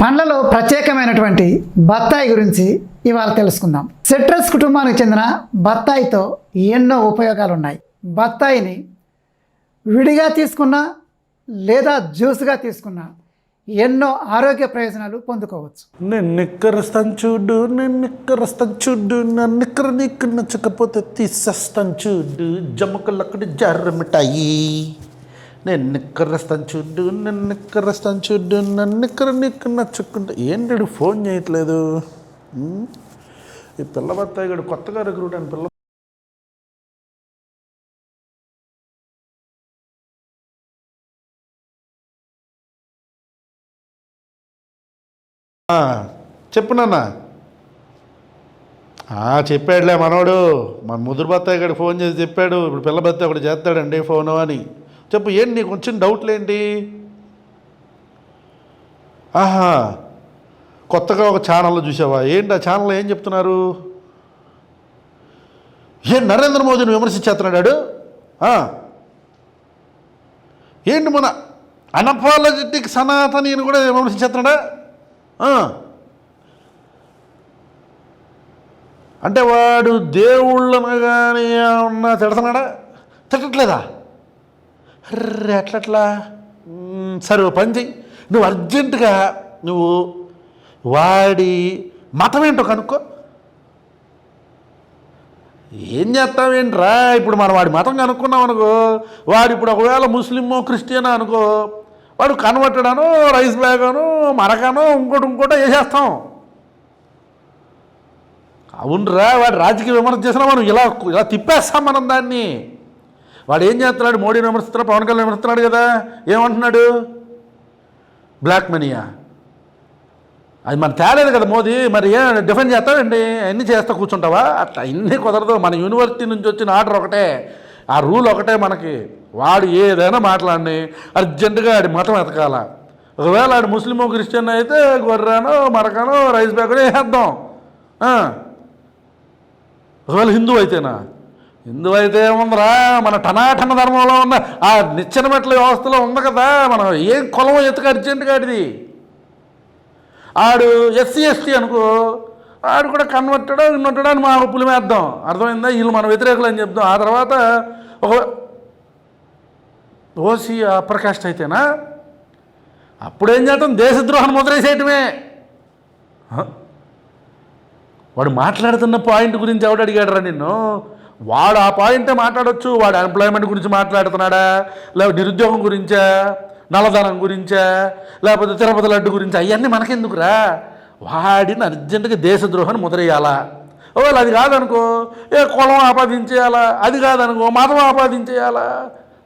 పండ్లలో ప్రత్యేకమైనటువంటి బత్తాయి గురించి ఇవాళ తెలుసుకుందాం. సిట్రస్ కుటుంబానికి చెందిన బత్తాయితో ఎన్నో ఉపయోగాలు ఉన్నాయి. బత్తాయిని విడిగా తీసుకున్నా లేదా జ్యూస్గా తీసుకున్నా ఎన్నో ఆరోగ్య ప్రయోజనాలు పొందుకోవచ్చు. నిక్కరస్తాను చూడు, నిక్కరస్తాను చూడు, నిక్కర నీకు నచ్చకపోతే తీసేస్తాను చూడు, జమ్మకలక్కడి జర్ర మిఠాయి. నేను నిక్కరస్తాను చూడు, నిక్కరస్తాను చూడు, నిక్కర నీకు నచ్చకుండా. ఏంటి ఫోన్ చేయట్లేదు? ఈ పిల్ల బత్తాయి గడు కొత్తగా రిక్రూట్ అని పిల్ల చెప్పు నాన్న. చెప్పాడులే మనోడు, మన ముదురు బత్తాయి గడు ఫోన్ చేసి చెప్పాడు. ఇప్పుడు పిల్ల బత్తాయి ఒకటి చేస్తాడండి ఫోను అని. చెప్పు, ఏంటి నీకు వచ్చిన డౌట్లు ఏంటి? కొత్తగా ఒక ఛానల్లో చూసావా? ఏంటి ఆ ఛానల్లో ఏం చెప్తున్నారు? ఏం నరేంద్ర మోదీని విమర్శించేస్తున్నాడు? ఏంటి మన అనపాలజెటిక్ సనాతనిని కూడా విమర్శించేస్తున్నాడా? అంటే వాడు దేవుళ్ళను కానీ ఏమన్నా తిడుతున్నాడా? తిట్టట్లేదా? ఎట్లట్లా? సరే ఓ పని చెయ్యి, నువ్వు అర్జెంటుగా నువ్వు వాడి మతం ఏంటో కనుక్కో. ఏం చేస్తావేంట్రా? ఇప్పుడు మనం వాడి మతం కనుక్కున్నాం అనుకో, వాడు ఇప్పుడు ఒకవేళ ముస్లిమో క్రిస్టియనో అనుకో, వాడు కన్వర్టెడ్ అను, రైస్ బ్యాగ్ అను, మరకనో ఇంకోటో వేసేస్తాం. అవునరా, వాడు రాజకీయ విమర్శ చేసినా మనం ఇలా తిప్పేస్తాం మనం దాన్ని. వాడు ఏం చేస్తున్నాడు? మోడీని విమర్శిస్తున్నాడు, పవన్ కళ్యాణ్ విమర్శిస్తున్నాడు కదా. ఏమంటున్నాడు? బ్లాక్ మనీయా? అది మన తేలేదు కదా మోదీ. మరి ఏం డిఫెండ్ చేస్తావండి? అన్నీ చేస్తా కూర్చుంటావా? అట్లా ఇన్ని కుదరదు. మన యూనివర్సిటీ నుంచి వచ్చిన ఆర్డర్ ఒకటే, ఆ రూల్ ఒకటే మనకి. వాడు ఏదైనా మాట్లాడి అర్జెంటుగా ఆడి మతం ఎతకాల. ఒకవేళ ఆడు ముస్లిమో క్రిస్టియన్ అయితే గొర్రెనో మరకనో రైస్ బ్యాగ్నో వేసేద్దాం. ఒకవేళ హిందూ అయితేనా? హిందూ అయితే ఏముందిరా, మన టనాటన ధర్మంలో ఉన్న ఆ నిచ్చెన మెట్ల వ్యవస్థలో ఉంది కదా. మనం ఏం కులం ఎత్తుక అర్జెంటుగా ఆడిది. ఆడు ఎస్సీ ఎస్టీ అనుకో, ఆడు కూడా కన్వర్టెడో ఇన్నొట్టడో అని మా పులిమేద్దాం. అర్థమైందా? వీళ్ళు మన వ్యతిరేకులు అని చెప్దాం. ఆ తర్వాత ఒక ఓసీ అప్పర్ కాస్ట్ అయితేనా అప్పుడేం చేద్దాం? దేశద్రోహాన్ని ముద్రేసేయటమే. వాడు మాట్లాడుతున్న పాయింట్ గురించి ఎవడు అడిగాడరా నిన్ను? వాడు ఆ పాయింటే మాట్లాడవచ్చు. వాడు అన్ఎంప్లాయ్మెంట్ గురించి మాట్లాడుతున్నాడా, లేకపోతే నిరుద్యోగం గురించా, నల్లధనం గురించా, లేకపోతే తిరుపతి లడ్డు గురించి, అవన్నీ మనకెందుకురా? వాడిని అర్జెంటుగా దేశద్రోహాన్ని ముద్రేయాలా. ఒకవేళ అది కాదనుకో ఏ కులం ఆపాదించేయాలా, అది కాదనుకో మతం ఆపాదించేయాలా.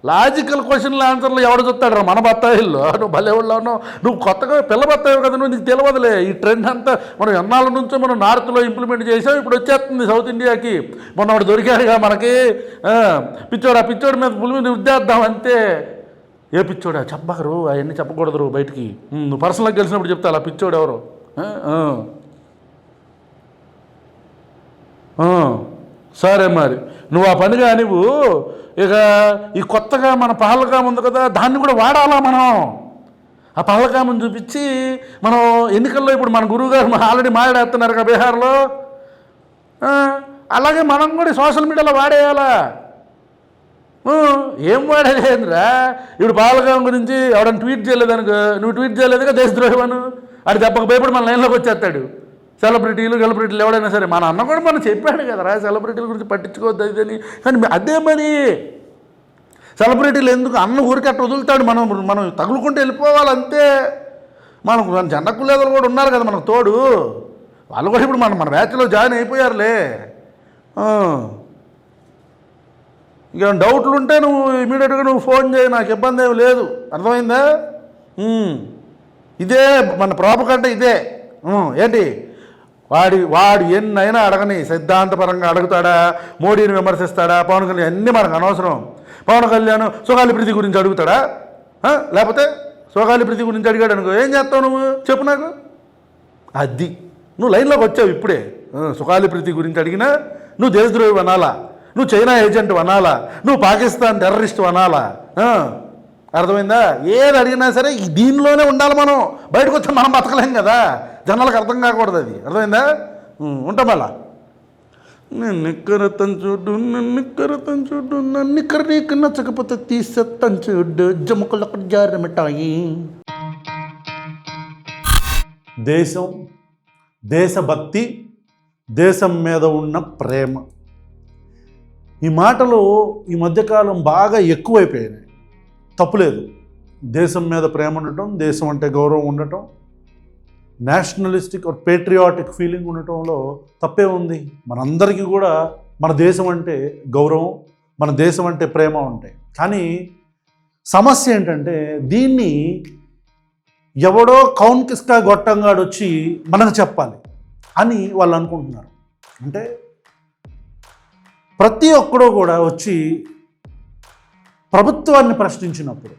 లాజికల్ క్వశ్చన్లు ఆన్సర్లు ఎవడు చెప్తాడు రా మన బత్తాయిల్లో? నువ్వు భలేవాళ్ళు ఉన్నావు. నువ్వు కొత్తగా పిల్ల బత్తాయి కదా, నువ్వు నీకు తెలియదులే. ఈ ట్రెండ్ అంతా మనం ఎన్నాళ్ళ నుంచో మనం నార్త్లో ఇంప్లిమెంట్ చేసాం, ఇప్పుడు వచ్చేస్తుంది సౌత్ ఇండియాకి. మొన్న వాడు దొరికాడుగా మనకి. పిచ్చోడు మీద పులి మీద ఉద్దేద్దాం అంతే. ఏ పిచ్చోడా? చెప్పగరు, అవన్నీ చెప్పకూడదు బయటికి. నువ్వు పర్సనల్గా గెలిచినప్పుడు చెప్తా అలా పిచ్చోడు ఎవరు. సరే మరి నువ్వు ఆ పనిగా నువ్వు ఇక ఈ కొత్తగా మన పహల్గామ్ ఉంది కదా, దాన్ని కూడా వాడాలా మనం. ఆ పహల్గామ్ని చూపించి మనం ఎన్నికల్లో ఇప్పుడు మన గురువుగారు ఆల్రెడీ మాట్లాడుతున్నారు కదా బీహార్లో, అలాగే మనం కూడా సోషల్ మీడియాలో వాడేయాలా. ఏం వాడేదేంద్రా? ఇప్పుడు పహల్గామ్ గురించి ఎవడన్నా ట్వీట్ చేయలేదనుకో, నువ్వు ట్వీట్ చేయలేదుగా దేశద్రోహమను, ఆడి దెబ్బకు భయపడి మన లైన్లోకి వచ్చేస్తాడు. సెలబ్రిటీలు ఎవడైనా సరే. మన అన్న కూడా మనం చెప్పాడు కదరా, సెలబ్రిటీల గురించి పట్టించుకోవద్దు అదని. కానీ అదే మరి సెలబ్రిటీలు ఎందుకు? అన్న ఊరికి అట్లా వదులుతాడు. మనం తగులుకుంటూ వెళ్ళిపోవాలంతే. మనకు జనకులు లేదలు కూడా ఉన్నారు కదా మనకు తోడు. వాళ్ళు కూడా ఇప్పుడు మన బ్యాచ్లో జాయిన్ అయిపోయారులే. ఇక డౌట్లు ఉంటే నువ్వు ఇమీడియట్గా నువ్వు ఫోన్ చేయి, నాకు ఇబ్బంది ఏమి లేదు. అర్థమైందా? ఇదే మన ప్రాపకంటే ఇదే. ఏంటి వాడు ఎన్నైనా అడగని, సిద్ధాంతపరంగా అడుగుతాడా, మోడీని విమర్శిస్తాడా, పవన్ కళ్యాణ్, అన్నీ మనకు అనవసరం. పవన్ కళ్యాణ్ సుగాలి ప్రీతి గురించి అడుగుతాడా? లేకపోతే సుగాలి ప్రీతి గురించి అడిగాడు అనుకో, ఏం చేస్తావు నువ్వు చెప్పు నాకు. అది నువ్వు లైన్లోకి వచ్చావు ఇప్పుడే. సుగాలి ప్రీతి గురించి అడిగినా నువ్వు దేశద్రోహి అనాలా, నువ్వు చైనా ఏజెంట్ అనాలా, నువ్వు పాకిస్తాన్ టెర్రరిస్ట్ అనాలా? అర్థమైందా? ఏది అడిగినా సరే దీనిలోనే ఉండాలి. మనం బయటకు వచ్చి మనం బతకలేం కదా, జనాలకు అర్థం కాకూడదు అది. అర్థమైందా? ఉంటాం మళ్ళా. నిక్కరతను చూడు, నిక్కరతను చూడు, నిక్కర నీకు నచ్చకపోతే తీసేత్తను చూడు, జముకలకు జారమిటాయి. దేశం, దేశభక్తి, దేశం మీద ఉన్న ప్రేమ, ఈ మాటలు ఈ మధ్యకాలం బాగా ఎక్కువైపోయినాయి. తప్పులేదు, దేశం మీద ప్రేమ ఉండటం, దేశం అంటే గౌరవం ఉండటం, నేషనలిస్టిక్ ఆర్ పేట్రియాటిక్ ఫీలింగ్ ఉండటంలో తప్పే ఉంది. మనందరికీ కూడా మన దేశం అంటే గౌరవం, మన దేశం అంటే ప్రేమ ఉంటాయి. కానీ సమస్య ఏంటంటే దీన్ని ఎవడో కౌన్ కిస్కా గొట్టంగాడు వచ్చి మనకు చెప్పాలి అని వాళ్ళు అనుకుంటున్నారు. అంటే ప్రతి ఒక్కడో కూడా వచ్చి ప్రభుత్వాన్ని ప్రశ్నించినప్పుడు,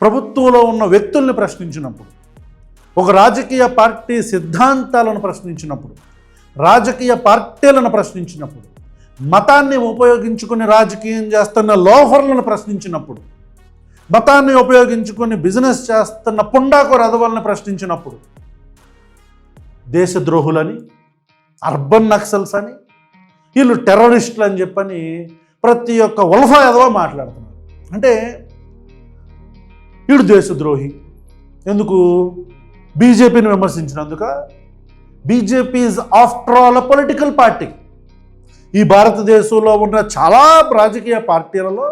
ప్రభుత్వంలో ఉన్న వ్యక్తుల్ని ప్రశ్నించినప్పుడు, ఒక రాజకీయ పార్టీ సిద్ధాంతాలను ప్రశ్నించినప్పుడు, రాజకీయ పార్టీలను ప్రశ్నించినప్పుడు, మతాన్ని ఉపయోగించుకుని రాజకీయం చేస్తున్న లోఫర్లను ప్రశ్నించినప్పుడు, మతాన్ని ఉపయోగించుకొని బిజినెస్ చేస్తున్న పుండాకు రథవలను ప్రశ్నించినప్పుడు, దేశద్రోహులని, అర్బన్ నక్సల్స్ అని, వీళ్ళు టెర్రరిస్టులు అని చెప్పని ప్రతి ఒక్క ఉల్ఫా ఎదవా మాట్లాడుతున్నారు. అంటే వీడు దేశద్రోహి ఎందుకు? బీజేపీని విమర్శించినందుక? BJP is after all a political party. ఈ భారతదేశంలో ఉన్న చాలా రాజకీయ పార్టీలలో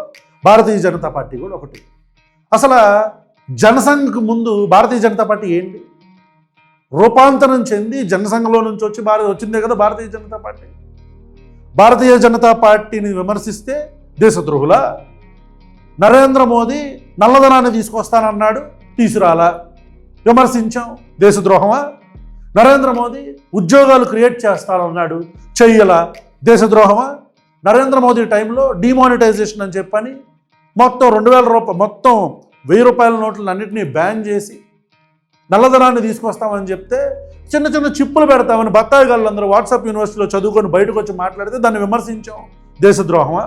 భారతీయ జనతా పార్టీ కూడా ఒకటి. అసలు జనసంఘ్కు ముందు భారతీయ జనతా పార్టీ ఏంటి? రూపాంతరం చెంది జనసంఘంలో నుంచి వచ్చి వచ్చిందే కదా భారతీయ జనతా పార్టీ. భారతీయ జనతా పార్టీని విమర్శిస్తే దేశద్రోహులా? నరేంద్ర మోదీ నల్లధనాన్ని తీసుకొస్తానన్నాడు, తీసుకురాలా, విమర్శించాం, దేశద్రోహమా? నరేంద్ర మోదీ ఉద్యోగాలు క్రియేట్ చేస్తానన్నాడు, చెయ్యలా, దేశద్రోహమా? నరేంద్ర మోదీ టైంలో డిమానిటైజేషన్ అని చెప్పని మొత్తం 2000 రూపాయలు, మొత్తం 1000 రూపాయల నోట్లను అన్నింటినీ బ్యాన్ చేసి నల్లధనాన్ని తీసుకొస్తామని చెప్తే చిన్న చిన్న చిప్పులు పెడతామని బత్తాయి గాళ్ళందరూ వాట్సాప్ యూనివర్సిటీలో చదువుకొని బయటకు వచ్చి మాట్లాడితే దాన్ని విమర్శించాం, దేశద్రోహమా?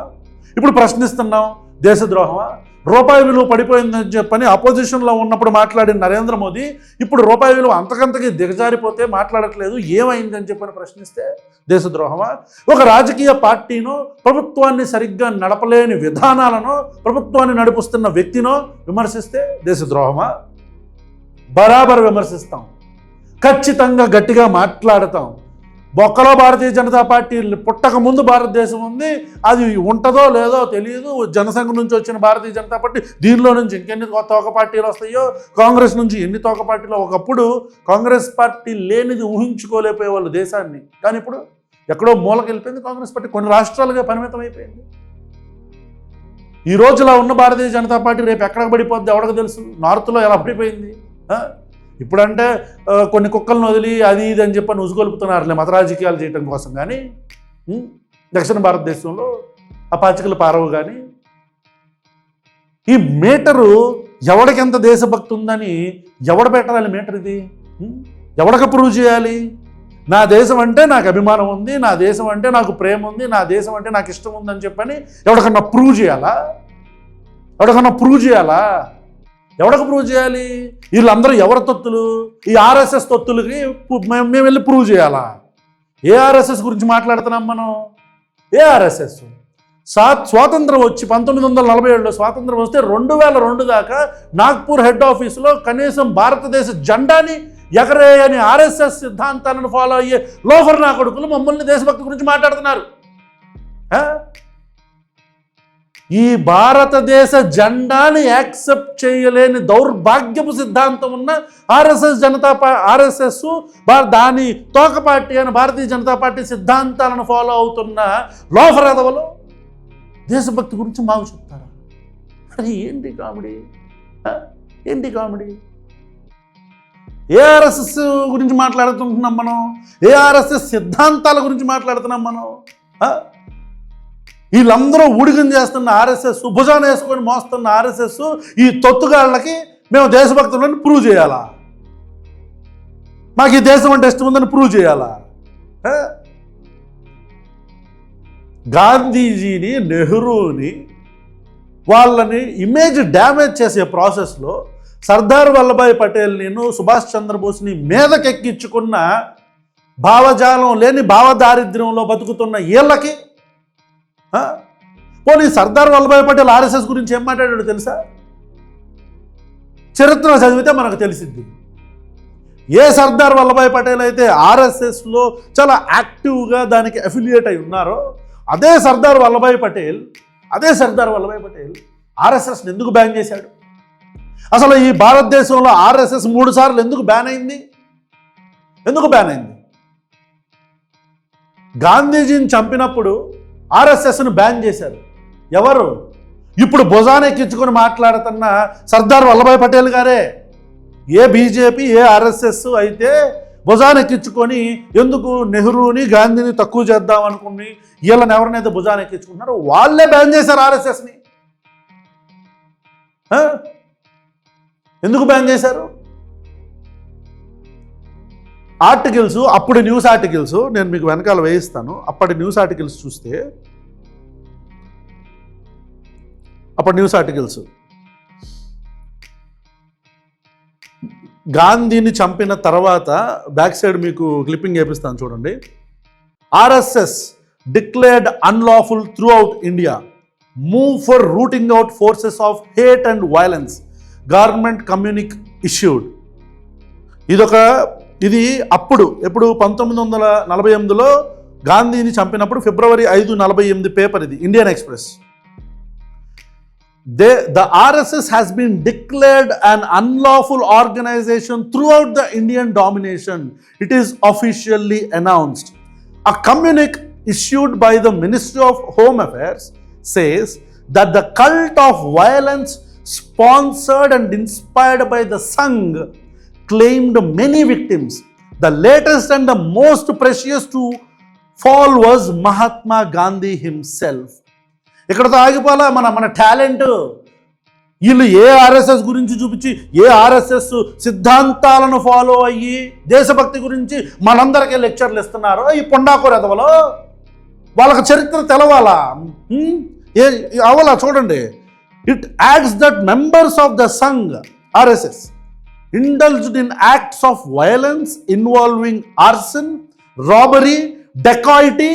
ఇప్పుడు ప్రశ్నిస్తున్నాం, దేశద్రోహమా? రూపాయి విలువ పడిపోయిందని చెప్పని అపోజిషన్లో ఉన్నప్పుడు మాట్లాడిన నరేంద్ర మోదీ ఇప్పుడు రూపాయి విలువ అంతకంతకి దిగజారిపోతే మాట్లాడట్లేదు, ఏమైందని చెప్పని ప్రశ్నిస్తే దేశద్రోహమా? ఒక రాజకీయ పార్టీనో, ప్రభుత్వాన్ని సరిగ్గా నడపలేని విధానాలను, ప్రభుత్వాన్ని నడిపిస్తున్న వ్యక్తినో విమర్శిస్తే దేశద్రోహమా? బరాబర్ విమర్శిస్తాం, ఖచ్చితంగా గట్టిగా మాట్లాడతాం. బొక్కలో భారతీయ జనతా పార్టీ పుట్టక ముందు భారతదేశం ఉంది, అది ఉంటుందో లేదో తెలియదు. జనసంఘం నుంచి వచ్చిన భారతీయ జనతా పార్టీ, దీనిలో నుంచి ఇంకెన్ని తోక పార్టీలు వస్తాయో, కాంగ్రెస్ నుంచి ఎన్ని తోక పార్టీలు. ఒకప్పుడు కాంగ్రెస్ పార్టీ లేనిది ఊహించుకోలేకపోయే వాళ్ళు దేశాన్ని, కానీ ఇప్పుడు ఎక్కడో మూలకి వెళ్ళిపోయింది కాంగ్రెస్ పార్టీ, కొన్ని రాష్ట్రాలుగా పరిమితం అయిపోయింది. ఈ రోజులా ఉన్న భారతీయ జనతా పార్టీ రేపు ఎక్కడికి పడిపోద్ది ఎవరికి తెలుసు? నార్త్లో ఎలా పడిపోయింది. ఇప్పుడంటే కొన్ని కుక్కలను వదిలి అది ఇది అని చెప్పని ఉసుగొలుపుతున్నారులే మత రాజకీయాలు చేయడం కోసం. కానీ దక్షిణ భారతదేశంలో ఆ పాచికలు పారవు. కానీ ఈ మీటరు ఎవడికి ఎంత దేశభక్తి ఉందని ఎవడ పెట్టాలి మీటర్? ఇది ఎవడికి ప్రూవ్ చేయాలి? నా దేశం అంటే నాకు అభిమానం ఉంది, నా దేశం అంటే నాకు ప్రేమ ఉంది, నా దేశం అంటే నాకు ఇష్టం ఉందని చెప్పని ఎవడికన్నా ప్రూవ్ చేయాలా? ఎవడికన్నా ప్రూవ్ చేయాలా? ఎవరికి ప్రూవ్ చేయాలి? వీళ్ళందరూ ఎవరి తొత్తులు? ఈ ఆర్ఎస్ఎస్ తొత్తులకి మేము వెళ్ళి ప్రూవ్ చేయాలా? ఏ ఆర్ఎస్ఎస్ గురించి మాట్లాడుతున్నాం మనం? ఏ ఆర్ఎస్ఎస్? స్వాతంత్రం వచ్చి 1947లో స్వాతంత్రం వస్తే 2002 దాకా నాగ్పూర్ హెడ్ ఆఫీసులో కనీసం భారతదేశ జెండాని ఎగరేయని ఆర్ఎస్ఎస్ సిద్ధాంతాలను ఫాలో అయ్యే లోఫర్ నా కొడుకులు మమ్మల్ని దేశభక్తి గురించి మాట్లాడుతున్నారు. ఈ భారతదేశ జెండాని యాక్సెప్ట్ చేయలేని దౌర్భాగ్యపు సిద్ధాంతం ఉన్న ఆర్ఎస్ఎస్ దాని తోక పార్టీ అని భారతీయ జనతా పార్టీ సిద్ధాంతాలను ఫాలో అవుతున్న లోఫర్ ఎదవలు దేశభక్తి గురించి మాకు చెప్తారా? అది ఏంటి కామెడీ? ఏంటి కామెడీ? ఏఆర్ఎస్ఎస్ గురించి మాట్లాడుతుంటున్నాం మనం, ఏఆర్ఎస్ఎస్ సిద్ధాంతాల గురించి మాట్లాడుతున్నాం మనం. వీళ్ళందరూ ఊడిగం చేస్తున్న ఆర్ఎస్ఎస్, భుజాన వేసుకొని మోస్తున్న ఆర్ఎస్ఎస్ ఈ తొత్తుగాళ్ళకి మేము దేశభక్తులని ప్రూవ్ చేయాలా? మాకు ఈ దేశం అంటే ఇష్టం ఉందని ప్రూవ్ చేయాలా? గాంధీజీని, నెహ్రూని వాళ్ళని ఇమేజ్ డ్యామేజ్ చేసే ప్రాసెస్లో సర్దార్ వల్లభాయ్ పటేల్ నేను సుభాష్ చంద్రబోస్ని మీదకెక్కించుకున్న భావజాలం లేని భావదారిద్ర్యంలో బతుకుతున్న వీళ్ళకి పోనీ సర్దార్ వల్లభాయ్ పటేల్ ఆర్ఎస్ఎస్ గురించి ఏం మాట్లాడాడు తెలుసా? చరిత్ర చదివితే మనకు తెలిసిద్ది. ఏ సర్దార్ వల్లభాయ్ పటేల్ అయితే ఆర్ఎస్ఎస్లో చాలా యాక్టివ్గా దానికి అఫిలియేట్ అయి ఉన్నారో అదే సర్దార్ వల్లభాయ్ పటేల్ ఆర్ఎస్ఎస్ని ఎందుకు బ్యాన్ చేశాడు? అసలు ఈ భారతదేశంలో ఆర్ఎస్ఎస్ 3 సార్లు ఎందుకు బ్యాన్ అయింది? గాంధీజీని చంపినప్పుడు ఆర్ఎస్ఎస్ను బ్యాన్ చేశారు. ఎవరు? ఇప్పుడు భుజానెక్కించుకొని మాట్లాడుతున్న సర్దార్ వల్లభాయ్ పటేల్ గారే. ఏ బీజేపీ ఏ ఆర్ఎస్ఎస్ అయితే భుజానెక్కించుకొని ఎందుకు నెహ్రూని గాంధీని తక్కువ చేద్దాం అనుకుని వీళ్ళని ఎవరినైతే భుజానెక్కించుకున్నారో వాళ్ళే బ్యాన్ చేశారు ఆర్ఎస్ఎస్ని. ఎందుకు బ్యాన్ చేశారు? ఆర్టికల్స్, అప్పుడు న్యూస్ ఆర్టికల్స్ నేను మీకు వెనకాల వేయిస్తాను. అప్పటి న్యూస్ ఆర్టికల్స్ చూస్తే గాంధీని చంపిన తర్వాత బ్యాక్ సైడ్ మీకు క్లిప్పింగ్ వేపిస్తాను చూడండి. RSS declared unlawful throughout India, move for rooting out forces of hate and violence, government communique issued. ఇది అప్పుడు ఎప్పుడు 1948లో గాంధీని చంపినప్పుడు ఫిబ్రవరి 5/48 పేపర్ ఇది, Indian Express. The RSS has been declared an unlawful organization throughout the Indian domination. It is officially announced. A communique issued by the Ministry of Home Affairs says that the cult of violence sponsored and inspired by the Sangh claimed many victims. The latest and the most precious to fall was Mahatma Gandhi himself. ఇక్కడతో ఆగిపోలా మన talent. వీళ్ళు ఏ RSS గురించి చూపించి ఏ RSS సిద్ధాంతాలను follow అయ్యి దేశభక్తి గురించి మనందరికీ లెక్చర్లు ఇస్తున్నారో ఈ పొండాకూర ఎదవలో వాళ్ళకి చరిత్ర తెలవాలా? అవలా చూడండి. It adds that members of the Sangh RSS indulged in acts of violence involving arson, robbery, dacoity,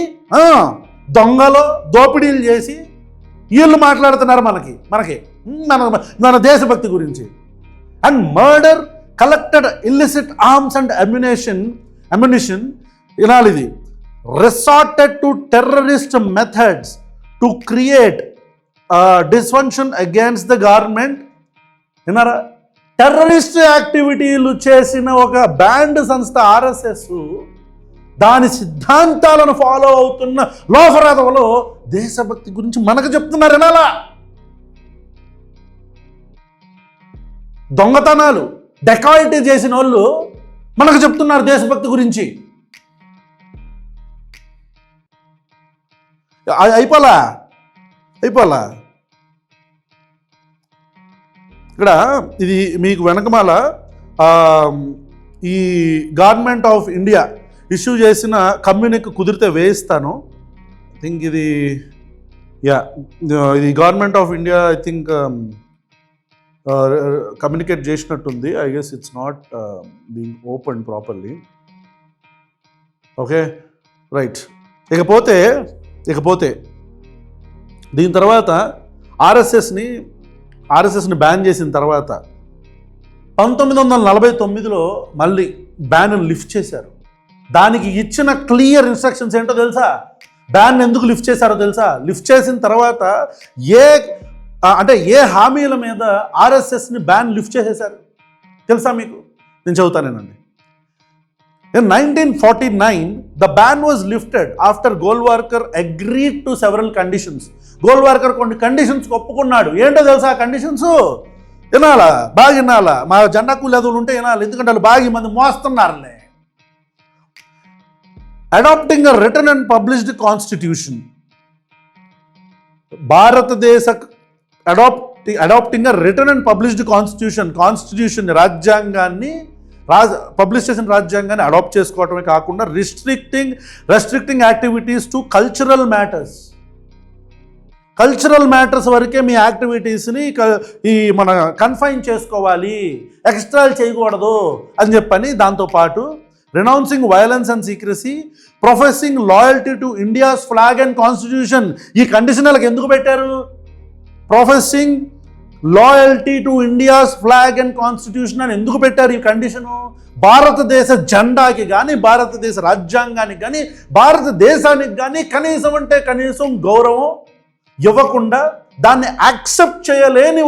దొంగలు దోపిడీలు చేసి వీళ్ళు మాట్లాడుతున్నారు మన దేశభక్తి గురించి. And murder, collected illicit arms and ammunition వినాలిది, resorted to terrorist methods to create dysfunction against the government. విన్నారా? Terrorist యాక్టివిటీలు చేసిన ఒక బ్యాండ్ సంస్థ ఆర్ఎస్ఎస్ దాని సిద్ధాంతాలను ఫాలో అవుతున్న లోఫరాదవలో దేశభక్తి గురించి మనకు చెప్తున్నారు. ఎనాలా? దొంగతనాలు డెకాయిటీ చేసిన వాళ్ళు మనకు చెప్తున్నారు దేశభక్తి గురించి. అయిపోలా ఇక్కడ ఇది మీకు వెనకమాల ఈ గవర్నమెంట్ ఆఫ్ ఇండియా ఇష్యూ చేసిన కమ్యూనిక్ కుదిరితే వేయిస్తాను. ఐ థింక్ ఇది government of India I think communicate చేసినట్టుంది. I guess it's not being open properly. Okay right. ఇకపోతే దీని తర్వాత ఆర్ఎస్ఎస్ని బ్యాన్ చేసిన తర్వాత 1949లో మళ్ళీ బ్యాన్ లిఫ్ట్ చేశారు. దానికి ఇచ్చిన క్లియర్ ఇన్స్ట్రక్షన్స్ ఏంటో తెలుసా? బ్యాన్ ఎందుకు లిఫ్ట్ చేశారో తెలుసా? లిఫ్ట్ చేసిన తర్వాత ఏ హామీల మీద ఆర్ఎస్ఎస్ని బ్యాన్ లిఫ్ట్ చేసేశారు తెలుసా మీకు? నేను చదువుతానేనండి. In 1949, the ban was lifted after Golwalkar agreed to several conditions. గోల్వార్కర్ కొన్ని కండిషన్స్ ఒప్పుకున్నాడు. ఏంటో తెలుసా కండిషన్స్? వినాలా? బాగా వినాలా? మా జెండా కూలేదులు ఉంటే వినాలి, ఎందుకంటే వాళ్ళు బాగా మంది మోస్తున్నారులే. Adapting a written and published constitution. భారతదేశ adapting a written and published constitution రాజ్యాంగాన్ని పబ్లిష్ చేసిన రాజ్యాంగాన్ని అడాప్ట్ చేసుకోవటమే కాకుండా restricting activities to cultural matters. Cultural matters వరకే మీ యాక్టివిటీస్ని ఈ మన కన్ఫైన్ చేసుకోవాలి, ఎక్స్ట్రాలు చేయకూడదు అని చెప్పని, దాంతోపాటు renouncing violence and secrecy, professing loyalty to India's flag and constitution. ఈ కండిషనల్కి ఎందుకు పెట్టారు? Professing loyalty to India's flag and constitution అని ఎందుకు పెట్టారు ఈ కండిషను? భారతదేశ జెండాకి కానీ, భారతదేశ రాజ్యాంగానికి కానీ, భారతదేశానికి కానీ కనీసం అంటే కనీసం గౌరవం ఇవ్వకుండా దాన్ని యాక్సెప్ట్ చేయలేని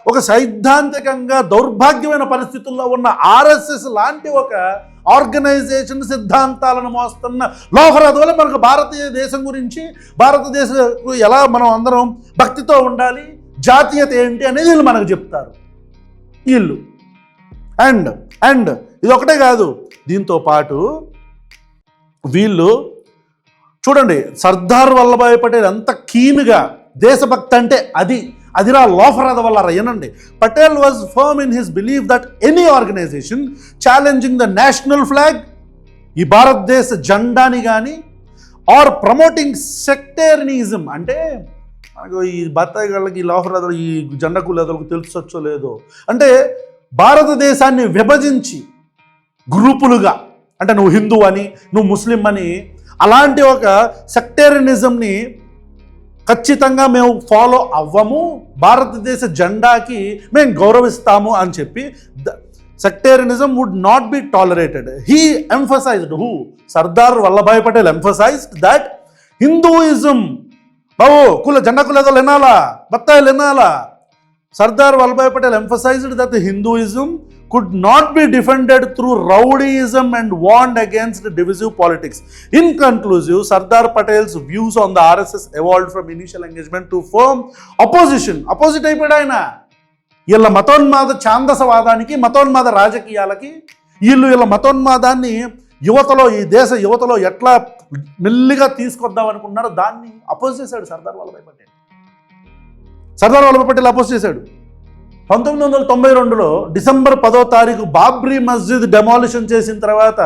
ఒక సైద్ధాంతికంగా దౌర్భాగ్యమైన పరిస్థితుల్లో ఉన్న ఆర్ఎస్ఎస్ లాంటి ఒక ఆర్గనైజేషన్ సిద్ధాంతాలను మోస్తున్న లోఫరాదు వల్ల మనకు భారతీయ దేశం గురించి, భారతదేశం ఎలా మనం అందరం భక్తితో ఉండాలి, జాతీయత ఏంటి అనేది వీళ్ళు మనకు చెప్తారు వీళ్ళు. అండ్ ఇది ఒకటే కాదు, దీంతో పాటు వీళ్ళు చూడండి, సర్దార్ వల్లభాయ్ పటేల్ ఎంత కీన్గా దేశభక్తి అంటే అదిరా లోఫరాద వల్ల రయ్యనండి. Patel was firm in his believe that any organisation challenging the national flag, ఈ భారతదేశ జెండాని కానీ, ఆర్ ప్రమోటింగ్ సెక్టేరియనిజం, అంటే మనకు ఈ బత్తాయి గళ్ళకి, ఈ లోఫరాదలు, ఈ జెండా కులేదలకు తెలుసొచ్చో లేదో, అంటే భారతదేశాన్ని విభజించి గ్రూపులుగా, అంటే నువ్వు హిందూ అని, నువ్వు ముస్లిం అని, అలాంటి ఒక సెక్టేరియనిజంని ఖచ్చితంగా మేము ఫాలో అవ్వము, భారతదేశ జెండాకి మేము గౌరవిస్తాము అని చెప్పి sectarianism would not be tolerated. He emphasised, Sardar Vallabhbhai Patel emphasised that Hinduism, కుల జెండా కులేదలు వినాలా, బత్తాయిలు వినాలా. Sardar Vallabhbhai Patel emphasized that the Hinduism could not be defended through rowdyism and warned against divisive politics. In conclusive, Sardar Patel's views on the RSS evolved from initial engagement to firm opposition. Opposite అయిపోయాయన. వీళ్ళ మతోన్మాద ఛాందసవాదానికి, మతోన్మాద రాజకీయాలకి, వీళ్ళ మతోన్మాదాన్ని యువతలో, ఈ దేశ యువతలో ఎట్లా మెల్లిగా తీసుకొద్దాం అనుకున్నారో దాన్ని అపోజ్ చేశాడు సర్దార్ వల్లభాయ్ పటేల్. సర్దార్ వల్లభాయ్ పటేల్ అపోజ్ చేశాడు. 1992లో డిసెంబర్ 10వ తారీఖు బాబ్రీ మస్జిద్ డెమాలిషన్ చేసిన తర్వాత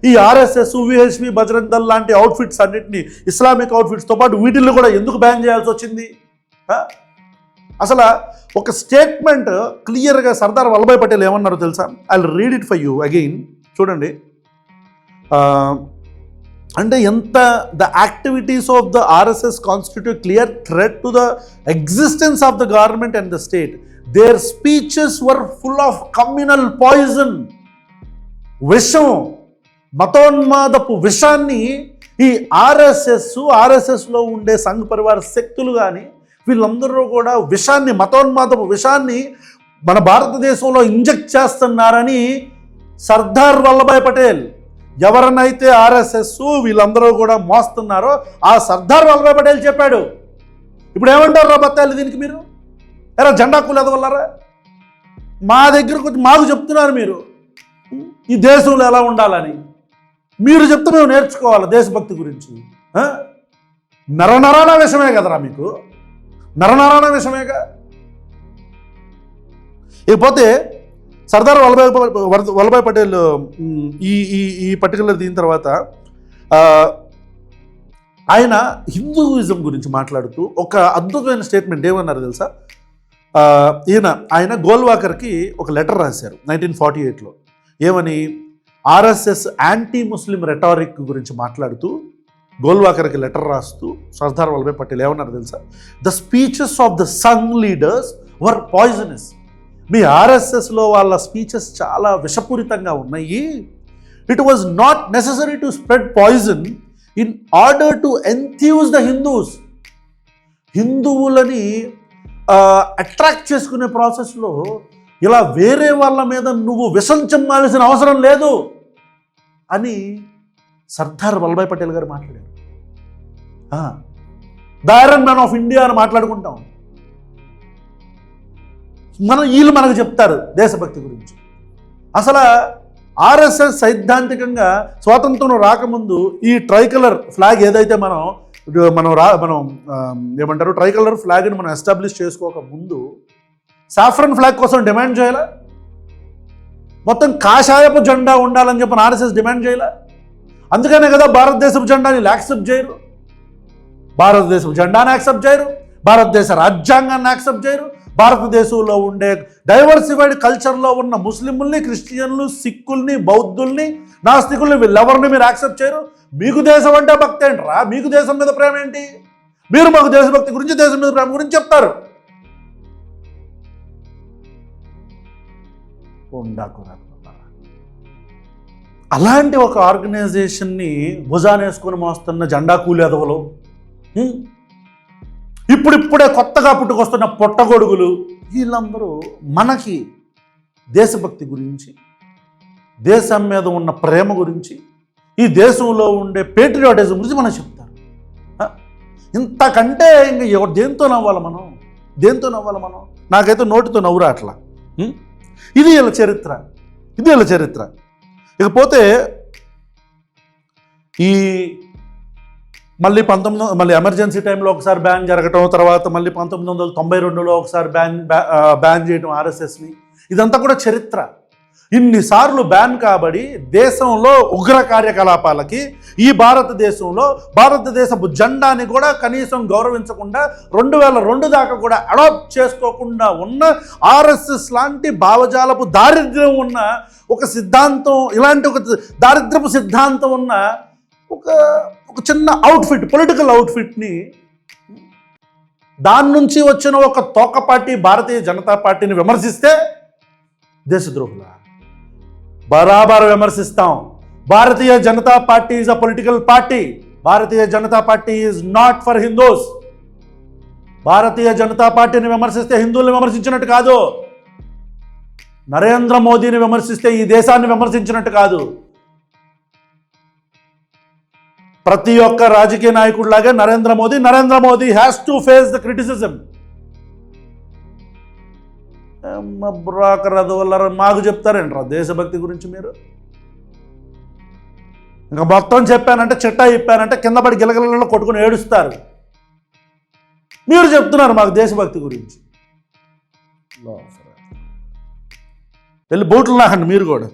ఈ ఆర్ఎస్ఎస్, విహెచ్పి, బజరంగ్ దళ్ లాంటి అవుట్ఫిట్స్ అన్నింటినీ, ఇస్లామిక్ అవుట్ఫిట్స్తో పాటు వీటిల్లో కూడా ఎందుకు బ్యాన్ చేయాల్సి వచ్చింది? అసలు ఒక స్టేట్మెంట్ క్లియర్గా సర్దార్ వల్లభాయ్ పటేల్ ఏమన్నారో తెలుసా? I will read it for you again. చూడండి, అంటే ఎంత the activities of the RSS constitute clear threat to the existence of the government and the state. Their speeches were full of communal poison. విషం, మతోన్మాదపు విషాన్ని ఈ ఆర్ఎస్ఎస్లో ఉండే సంఘ్ పరివార శక్తులు కానీ వీళ్ళందరూ కూడా విషాన్ని, మతోన్మాదపు విషాన్ని మన భారతదేశంలో ఇంజెక్ట్ చేస్తున్నారని సర్దార్ వల్లభాయ్ పటేల్, ఎవరినైతే ఆర్ఎస్ఎస్ వీళ్ళందరూ కూడా మోస్తున్నారో ఆ సర్దార్ వల్లభాయ్ పటేల్ చెప్పాడు. ఇప్పుడు ఏమంటారు రా బత్తాయిలు దీనికి? మీరు ఎరా జెండా కులేద వల్లరా మా దగ్గరకు వచ్చి మాకు చెప్తున్నారు మీరు ఈ దేశంలో ఎలా ఉండాలని. మీరు చెప్తే మేము నేర్చుకోవాలి దేశభక్తి గురించి. నరనరాన విషమే కదరా మీకు, నరనరాన విషమేగా. ఇకపోతే సర్దార్ వల్లభాయ్ పటేల్ ఈ పర్టికులర్ దీని తర్వాత ఆయన హిందూయిజం గురించి మాట్లాడుతూ ఒక అద్భుతమైన స్టేట్మెంట్ ఏమన్నారు తెలుసా? ఆయన గోల్వాకర్కి ఒక లెటర్ రాశారు 1948లో. ఏమని? ఆర్ఎస్ఎస్ యాంటీ ముస్లిం రెటారిక్ గురించి మాట్లాడుతూ గోల్వాకర్కి లెటర్ రాస్తూ సర్దార్ వల్లభాయ్ పటేల్ ఏమన్నారు తెలుసా? The speeches of the Sangh leaders were poisonous. మీ ఆర్ఎస్ఎస్లో వాళ్ళ స్పీచెస్ చాలా విషపూరితంగా ఉన్నాయి. It was not necessary to spread poison in order to enthuse the Hindus. హిందువులని అట్రాక్ట్ చేసుకునే ప్రాసెస్లో ఇలా వేరే వాళ్ళ మీద నువ్వు విషం చెమ్మాల్సిన అవసరం లేదు అని సర్దార్ వల్లభాయ్ పటేల్ గారు మాట్లాడారు. The iron man of India అని మాట్లాడుకుంటాం మనం. వీళ్ళు మనకు చెప్తారు దేశభక్తి గురించి. అసలు ఆర్ఎస్ఎస్ సైద్ధాంతికంగా స్వాతంత్రం రాకముందు ఈ ట్రైకలర్ ఫ్లాగ్ ఏదైతే మనం ఏమంటారు ట్రైకలర్ ఫ్లాగ్ని మనం ఎస్టాబ్లిష్ చేసుకోక ముందు సాఫ్రన్ ఫ్లాగ్ కోసం డిమాండ్ చేయాలా? మొత్తం కాషాయపు జెండా ఉండాలని చెప్పి ఆర్ఎస్ఎస్ డిమాండ్ చేయాలా? అందుకనే కదా భారతదేశపు జెండాని యాక్సెప్ట్ చేయరు. భారతదేశం జెండాను యాక్సెప్ట్ చేయరు, భారతదేశ రాజ్యాంగాన్ని యాక్సెప్ట్ చేయరు, భారతదేశంలో ఉండే డైవర్సిఫైడ్ కల్చర్లో ఉన్న ముస్లింల్ని, క్రిస్టియన్లు, సిక్కుల్ని, బౌద్ధుల్ని, నాస్తికుల్ని వీళ్ళెవరిని మీరు యాక్సెప్ట్ చేయరు. మీకు దేశం అంటే భక్తి ఏంట్రా? మీకు దేశం మీద ప్రేమ ఏంటి? మీరు మాకు దేశభక్తి గురించి, దేశం మీద ప్రేమ గురించి చెప్తారు. అలాంటి ఒక ఆర్గనైజేషన్ని భుజానేసుకొని మోస్తున్న జెండా కూలేదవలు, ఇప్పుడిప్పుడే కొత్తగా పుట్టుకొస్తున్న పొట్టగొడుగులు, వీళ్ళందరూ మనకి దేశభక్తి గురించి, దేశం మీద ఉన్న ప్రేమ గురించి, ఈ దేశంలో ఉండే పేట్రియాటిజం గురించి మనం చెప్తారు. ఇంతకంటే ఇంకా దేంతో నవ్వాలి మనం? దేంతో నవ్వాలి మనం? నాకైతే నోటితో నవ్వురా అట్లా. ఇది వీళ్ళ చరిత్ర, ఇది వీళ్ళ చరిత్ర. ఇకపోతే ఈ మళ్ళీ ఎమర్జెన్సీ టైంలో ఒకసారి బ్యాన్ జరగటం, తర్వాత మళ్ళీ 1992లో ఒకసారి బ్యాన్ చేయటం ఆర్ఎస్ఎస్ని, ఇదంతా కూడా చరిత్ర. ఇన్నిసార్లు బ్యాన్ కాబడి దేశంలో ఉగ్ర కార్యకలాపాలకి ఈ భారతదేశంలో భారతదేశపు జెండాని కూడా కనీసం గౌరవించకుండా 2002 దాకా కూడా అడాప్ట్ చేసుకోకుండా ఉన్న ఆర్ఎస్ఎస్ లాంటి భావజాలపు దారిద్ర్యం ఉన్న ఒక సిద్ధాంతం, ఇలాంటి ఒక దారిద్రపు సిద్ధాంతం ఉన్న ఒక చిన్న అవుట్ఫిట్, పొలిటికల్ అవుట్ఫిట్ని, దాని నుంచి వచ్చిన ఒక తోక పార్టీ భారతీయ జనతా పార్టీని విమర్శిస్తే దేశద్రోహుల బరాబర్ విమర్శిస్తాం. Bharatiya Janata Party is a political party. Bharatiya Janata Party is not for Hindus. Bharatiya Janata పార్టీని విమర్శిస్తే హిందువుల్ని విమర్శించినట్టు కాదు, నరేంద్ర మోదీని విమర్శిస్తే ఈ దేశాన్ని విమర్శించినట్టు కాదు. ప్రతి ఒక్క రాజకీయ నాయకుడిలాగే Narendra Modi has to face the criticism. Broker అదవల్లరా మాకు చెప్తారేంట్రా దేశభక్తి గురించి? మీరు ఇంకా మొత్తం చెప్పానంటే, చిట్టా చెప్పానంటే కింద పడి గిలగిలలో కొట్టుకుని ఏడుస్తారు. మీరు చెప్తున్నారు మాకు దేశభక్తి గురించి. వెళ్ళి బూట్లు నాకండి మీరు కూడా.